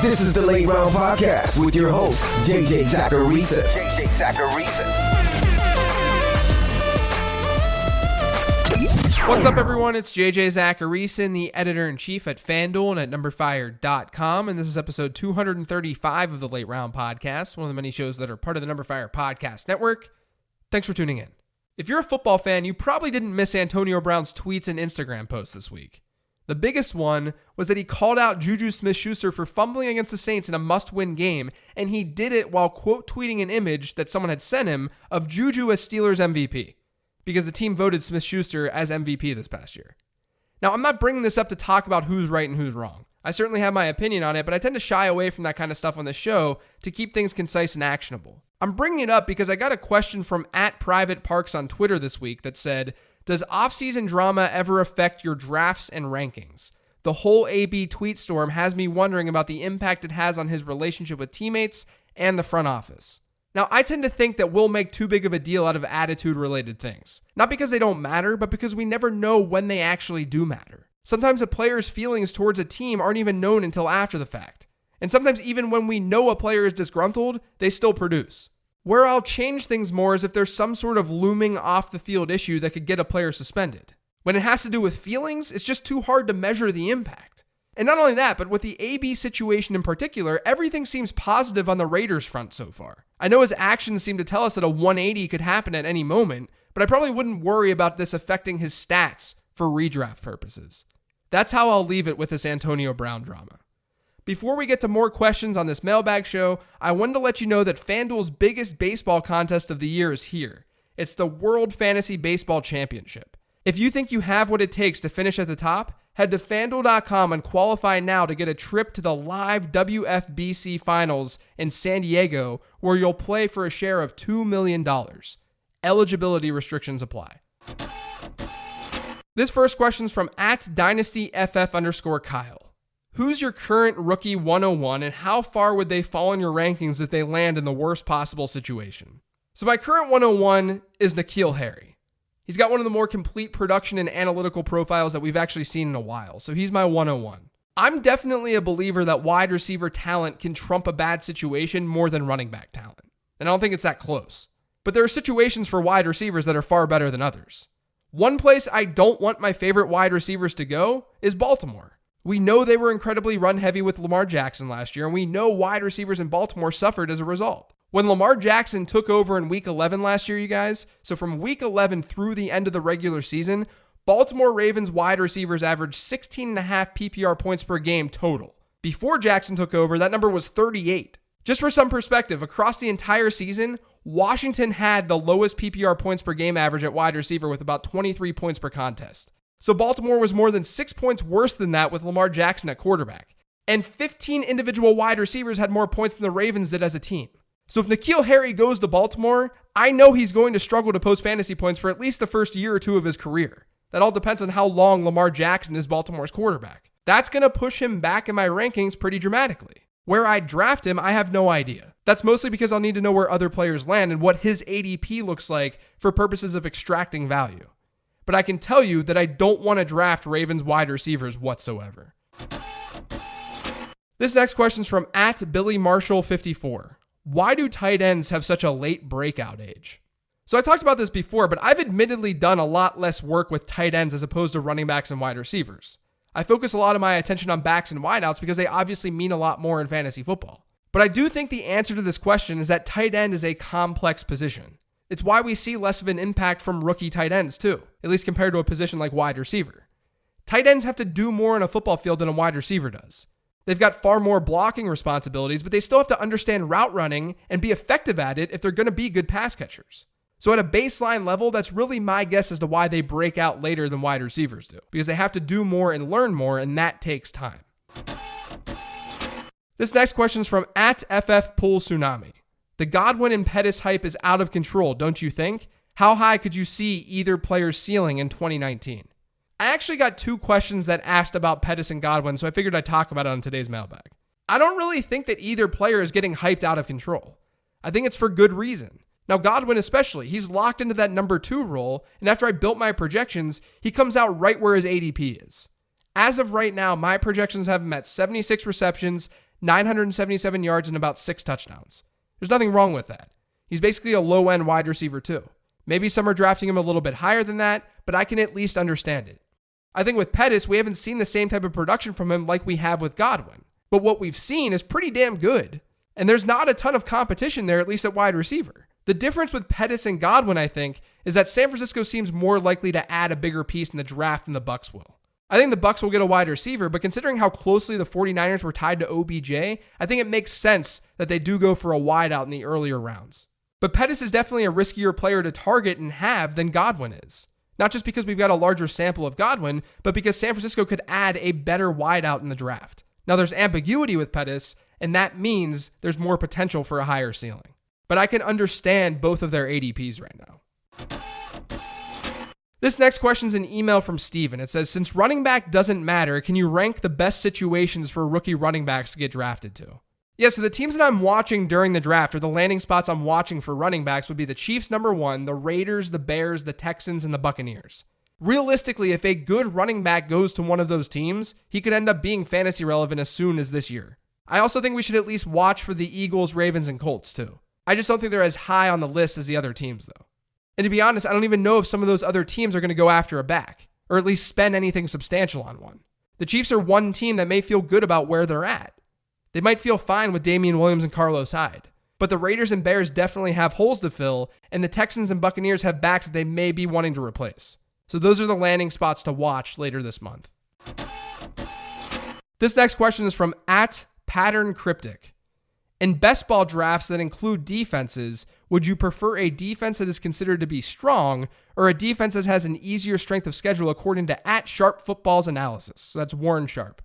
This is the Late Round Podcast with your host, JJ Zacharisa. What's up, everyone? It's JJ Zacharisa, the editor-in-chief at FanDuel and at NumberFire.com, and this is episode 235 of the Late Round Podcast, one of the many shows that are part of the NumberFire Podcast Network. Thanks for tuning in. If you're a football fan, you probably didn't miss Antonio Brown's tweets and Instagram posts this week. The biggest one was that he called out JuJu Smith-Schuster for fumbling against the Saints in a must-win game, and he did it while quote tweeting an image that someone had sent him of JuJu as Steelers MVP, because the team voted Smith-Schuster as MVP this past year. Now, I'm not bringing this up to talk about who's right and who's wrong. I certainly have my opinion on it, but I tend to shy away from that kind of stuff on the show to keep things concise and actionable. I'm bringing it up because I got a question from @PrivateParks on Twitter this week that said, does off-season drama ever affect your drafts and rankings? The whole AB tweet storm has me wondering about the impact it has on his relationship with teammates and the front office. Now, I tend to think that we'll make too big of a deal out of attitude-related things. Not because they don't matter, but because we never know when they actually do matter. Sometimes a player's feelings towards a team aren't even known until after the fact. And sometimes even when we know a player is disgruntled, they still produce. Where I'll change things more is if there's some sort of looming off-the-field issue that could get a player suspended. When it has to do with feelings, it's just too hard to measure the impact. And not only that, but with the AB situation in particular, everything seems positive on the Raiders front so far. I know his actions seem to tell us that a 180 could happen at any moment, but I probably wouldn't worry about this affecting his stats for redraft purposes. That's how I'll leave it with this Antonio Brown drama. Before we get to more questions on this mailbag show, I wanted to let you know that FanDuel's biggest baseball contest of the year is here. It's the World Fantasy Baseball Championship. If you think you have what it takes to finish at the top, head to FanDuel.com and qualify now to get a trip to the live WFBC Finals in San Diego, where you'll play for a share of $2 million. Eligibility restrictions apply. This first question's from @DynastyFF_Kyle. Who's your current rookie 101 and how far would they fall in your rankings if they land in the worst possible situation? So my current 101 is N'Keal Harry. He's got one of the more complete production and analytical profiles that we've actually seen in a while, so he's my 101. I'm definitely a believer that wide receiver talent can trump a bad situation more than running back talent, and I don't think it's that close. But there are situations for wide receivers that are far better than others. One place I don't want my favorite wide receivers to go is Baltimore. We know they were incredibly run-heavy with Lamar Jackson last year, and we know wide receivers in Baltimore suffered as a result. When Lamar Jackson took over in Week 11 last year, you guys, so from Week 11 through the end of the regular season, Baltimore Ravens wide receivers averaged 16.5 PPR points per game total. Before Jackson took over, that number was 38. Just for some perspective, across the entire season, Washington had the lowest PPR points per game average at wide receiver with about 23 points per contest. So Baltimore was more than 6 points worse than that with Lamar Jackson at quarterback. And 15 individual wide receivers had more points than the Ravens did as a team. So if N'Keal Harry goes to Baltimore, I know he's going to struggle to post fantasy points for at least the first year or two of his career. That all depends on how long Lamar Jackson is Baltimore's quarterback. That's going to push him back in my rankings pretty dramatically. Where I draft him, I have no idea. That's mostly because I'll need to know where other players land and what his ADP looks like for purposes of extracting value. But I can tell you that I don't want to draft Ravens wide receivers whatsoever. This next question's from @BillyMarshall54. Why do tight ends have such a late breakout age? So I talked about this before, but I've admittedly done a lot less work with tight ends as opposed to running backs and wide receivers. I focus a lot of my attention on backs and wideouts because they obviously mean a lot more in fantasy football. But I do think the answer to this question is that tight end is a complex position. It's why we see less of an impact from rookie tight ends too, at least compared to a position like wide receiver. Tight ends have to do more on a football field than a wide receiver does. They've got far more blocking responsibilities, but they still have to understand route running and be effective at it if they're going to be good pass catchers. So at a baseline level, that's really my guess as to why they break out later than wide receivers do, because they have to do more and learn more, and that takes time. This next question is from @FFPoolTsunami. The Godwin and Pettis hype is out of control, don't you think? How high could you see either player's ceiling in 2019? I actually got two questions that asked about Pettis and Godwin, so I figured I'd talk about it on today's mailbag. I don't really think that either player is getting hyped out of control. I think it's for good reason. Now, Godwin especially, he's locked into that number 2 role, and after I built my projections, he comes out right where his ADP is. As of right now, my projections have him at 76 receptions, 977 yards and about 6 touchdowns. There's nothing wrong with that. He's basically a low-end wide receiver too. Maybe some are drafting him a little bit higher than that, but I can at least understand it. I think with Pettis, we haven't seen the same type of production from him like we have with Godwin. But what we've seen is pretty damn good. And there's not a ton of competition there, at least at wide receiver. The difference with Pettis and Godwin, I think, is that San Francisco seems more likely to add a bigger piece in the draft than the Bucs will. I think the Bucs will get a wide receiver, but considering how closely the 49ers were tied to OBJ, I think it makes sense that they do go for a wideout in the earlier rounds. But Pettis is definitely a riskier player to target and have than Godwin is. Not just because we've got a larger sample of Godwin, but because San Francisco could add a better wideout in the draft. Now there's ambiguity with Pettis, and that means there's more potential for a higher ceiling. But I can understand both of their ADPs right now. This next question is an email from Steven. It says, since running back doesn't matter, can you rank the best situations for rookie running backs to get drafted to? Yeah, so the teams that I'm watching during the draft, or the landing spots I'm watching for running backs, would be the Chiefs number 1, the Raiders, the Bears, the Texans, and the Buccaneers. Realistically, if a good running back goes to one of those teams, he could end up being fantasy relevant as soon as this year. I also think we should at least watch for the Eagles, Ravens, and Colts too. I just don't think they're as high on the list as the other teams though. And to be honest, I don't even know if some of those other teams are going to go after a back, or at least spend anything substantial on one. The Chiefs are one team that may feel good about where they're at. They might feel fine with Damian Williams and Carlos Hyde. But the Raiders and Bears definitely have holes to fill, and the Texans and Buccaneers have backs that they may be wanting to replace. So those are the landing spots to watch later this month. This next question is from @PatternCryptic. In best ball drafts that include defenses, would you prefer a defense that is considered to be strong or a defense that has an easier strength of schedule according to @SharpFootball's analysis? So that's Warren Sharp.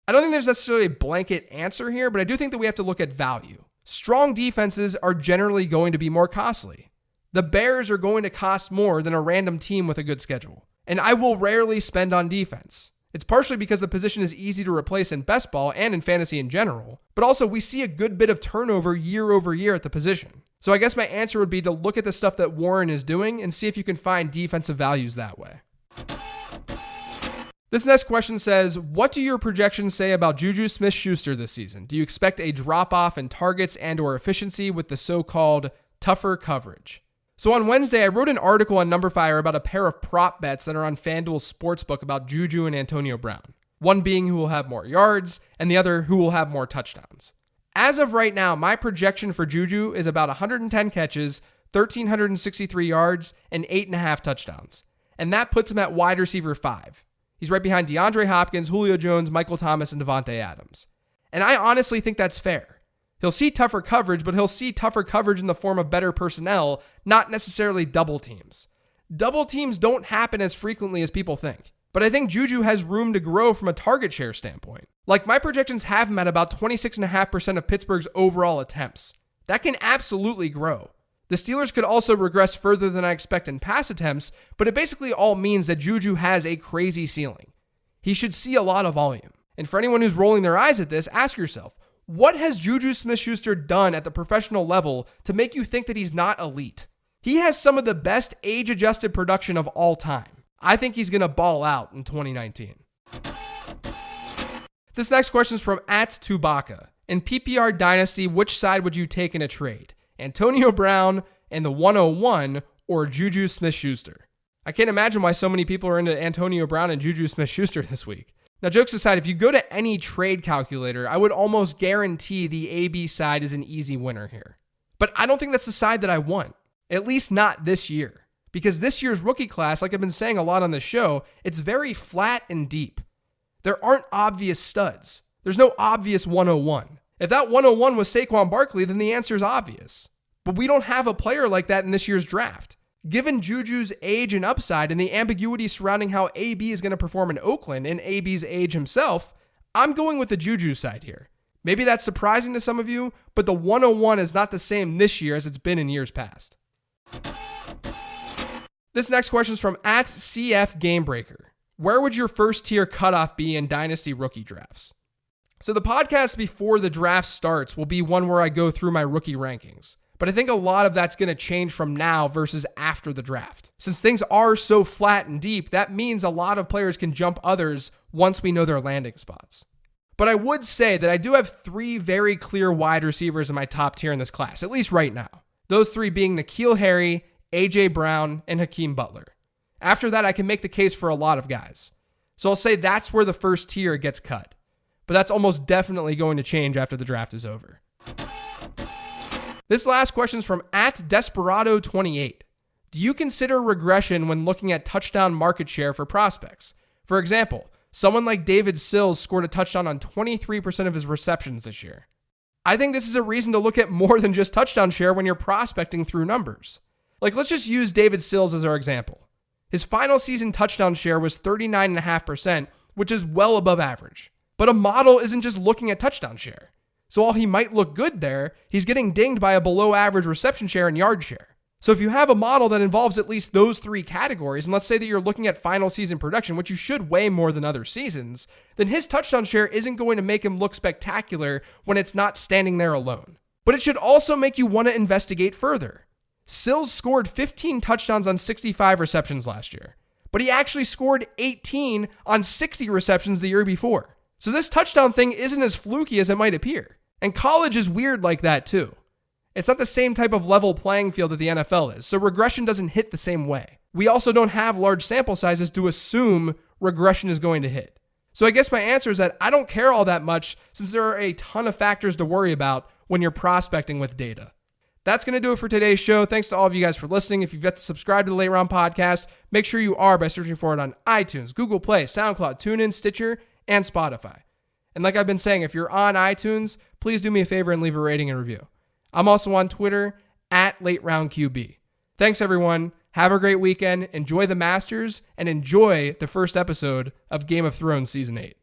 I don't think there's necessarily a blanket answer here, but I do think that we have to look at value. Strong defenses are generally going to be more costly. The Bears are going to cost more than a random team with a good schedule. And I will rarely spend on defense. It's partially because the position is easy to replace in best ball and in fantasy in general, but also we see a good bit of turnover year over year at the position. So I guess my answer would be to look at the stuff that Warren is doing and see if you can find defensive values that way. This next question says, what do your projections say about JuJu Smith-Schuster this season? Do you expect a drop-off in targets and or efficiency with the so-called tougher coverage? So on Wednesday, I wrote an article on NumberFire about a pair of prop bets that are on FanDuel's sportsbook about JuJu and Antonio Brown. One being who will have more yards, and the other who will have more touchdowns. As of right now, my projection for JuJu is about 110 catches, 1,363 yards, and 8.5 touchdowns. And that puts him at wide receiver 5. He's right behind DeAndre Hopkins, Julio Jones, Michael Thomas, and Devontae Adams. And I honestly think that's fair. He'll see tougher coverage, but he'll see tougher coverage in the form of better personnel, not necessarily double teams. Double teams don't happen as frequently as people think. But I think JuJu has room to grow from a target share standpoint. Like my projections have him at about 26.5% of Pittsburgh's overall attempts. That can absolutely grow. The Steelers could also regress further than I expect in pass attempts, but it basically all means that JuJu has a crazy ceiling. He should see a lot of volume. And for anyone who's rolling their eyes at this, ask yourself, what has JuJu Smith-Schuster done at the professional level to make you think that he's not elite? He has some of the best age-adjusted production of all time. I think he's going to ball out in 2019. This next question is from @Tubaka. In PPR Dynasty, which side would you take in a trade? Antonio Brown and the 101 or JuJu Smith-Schuster? I can't imagine why so many people are into Antonio Brown and JuJu Smith-Schuster this week. Now, jokes aside, if you go to any trade calculator, I would almost guarantee the AB side is an easy winner here. But I don't think that's the side that I want, at least not this year. Because this year's rookie class, like I've been saying a lot on the show, it's very flat and deep. There aren't obvious studs. There's no obvious 101. If that 101 was Saquon Barkley, then the answer is obvious. But we don't have a player like that in this year's draft. Given JuJu's age and upside and the ambiguity surrounding how AB is going to perform in Oakland and AB's age himself, I'm going with the JuJu side here. Maybe that's surprising to some of you, but the 101 is not the same this year as it's been in years past. This next question is from @CFGamebreaker. Where would your first tier cutoff be in Dynasty rookie drafts? So the podcast before the draft starts will be one where I go through my rookie rankings. But I think a lot of that's going to change from now versus after the draft. Since things are so flat and deep, that means a lot of players can jump others once we know their landing spots. But I would say that I do have 3 very clear wide receivers in my top tier in this class, at least right now. Those 3 being N'Keal Harry, A.J. Brown, and Hakeem Butler. After that, I can make the case for a lot of guys. So I'll say that's where the first tier gets cut. But that's almost definitely going to change after the draft is over. This last question is from @Desperado28. Do you consider regression when looking at touchdown market share for prospects? For example, someone like David Sills scored a touchdown on 23% of his receptions this year. I think this is a reason to look at more than just touchdown share when you're prospecting through numbers. Like, let's just use David Sills as our example. His final season touchdown share was 39.5%, which is well above average. But a model isn't just looking at touchdown share. So while he might look good there, he's getting dinged by a below average reception share and yard share. So if you have a model that involves at least those 3 categories, and let's say that you're looking at final season production, which you should weigh more than other seasons, then his touchdown share isn't going to make him look spectacular when it's not standing there alone. But it should also make you want to investigate further. Sills scored 15 touchdowns on 65 receptions last year, but he actually scored 18 on 60 receptions the year before. So this touchdown thing isn't as fluky as it might appear. And college is weird like that too. It's not the same type of level playing field that the NFL is, so regression doesn't hit the same way. We also don't have large sample sizes to assume regression is going to hit. So I guess my answer is that I don't care all that much since there are a ton of factors to worry about when you're prospecting with data. That's going to do it for today's show. Thanks to all of you guys for listening. If you've yet to subscribe to the Late Round Podcast, make sure you are by searching for it on iTunes, Google Play, SoundCloud, TuneIn, Stitcher, and Spotify. And like I've been saying, if you're on iTunes, please do me a favor and leave a rating and review. I'm also on Twitter @LateRoundQB. Thanks, everyone. Have a great weekend. Enjoy the Masters and enjoy the first episode of Game of Thrones Season 8.